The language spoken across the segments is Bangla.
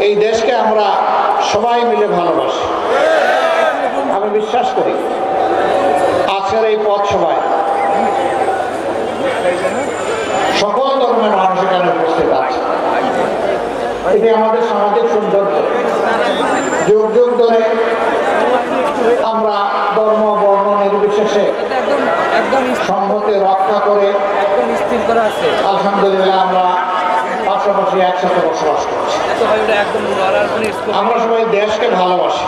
এই দেশকে আমরা সবাই মিলে ভালোবাসি। আমি বিশ্বাস করি আজকের এই পথ সভায় সকল ধর্মের মানুষ এখানে উপস্থিত আছে। এটি আমাদের সামাজিক সৌন্দর্য। যুগ যুগ ধরে আমরা ধর্ম বর্ণ নির্বিশেষে সংহতি রক্ষা করে আলহামদুলিল্লাহ আমরা পাশাপাশি একসাথে বসবাস করছি। আমরা সবাই দেশকে ভালোবাসি।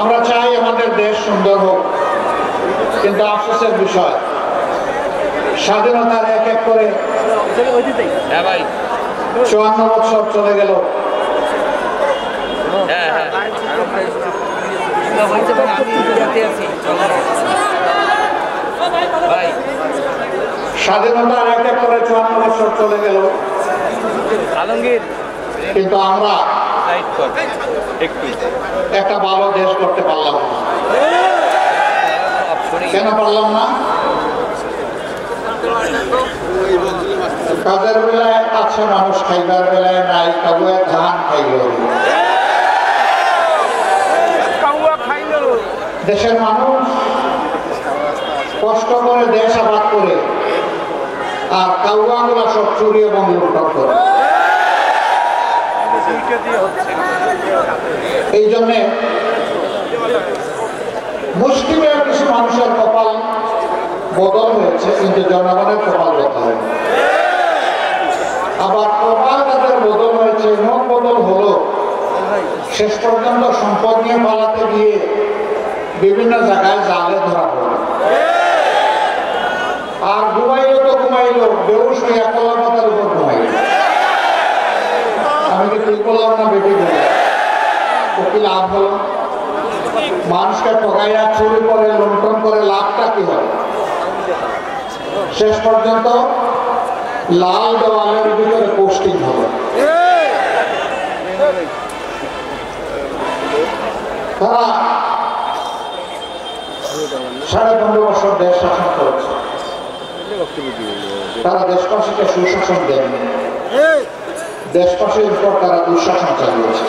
আমরা চাই আমাদের দেশ সুন্দর হোক, কিন্তু আফসোসের বিষয় স্বাধীনতার এক এক করে 54 বছর চলে গেল। স্বাধীনতার এক এক করে 54 বছর চলে গেল, কিন্তু আমরা একটা ভালো দেশ করতে পারলাম না। কেন পারলাম না? কাজের বেলায় আছে মানুষ, খাইবার বেলায় নাই। কাউয়া ধান খাইল, দেশের মানুষ কষ্ট করে দেশ আবাদ করে, আর কাউয়া গুলা সব চুরি এবং লুটপাট করে। এই জন্যে মুসলিমের কিছু মানুষের কপাল বদল হয়েছে, কিন্তু জনগণের কপাল বদল হয়নি। আবার কপাল তাদের বদল হয়েছে, মুখ বদল হলো, শেষ পর্যন্ত সম্পদ নিয়ে পালাতে গিয়ে বিভিন্ন জায়গায় জালে ধরা পড়ল। আর ঘুমাইলো তো ঘুমাইলো, বেউস হয়ে একলার মাথার উপর ঘুমাইল। আমি কি ঠিক বললাম না বেটি বললাম? কি লাভ হলো? মানুষকে ঠকাইয়া চুরি করে লুণ্ঠন করে লাভটা কি হয়? শেষ পর্যন্ত লাল দেওয়ালের ভিতরে পোস্টিং হবে। তারা 15.5 বছর দেশ শাসন করেছে, তারা দেশবাসীকে সুশাসন দেননি, দেশবাসীর উপর তারা দুঃশাসন চালিয়েছে।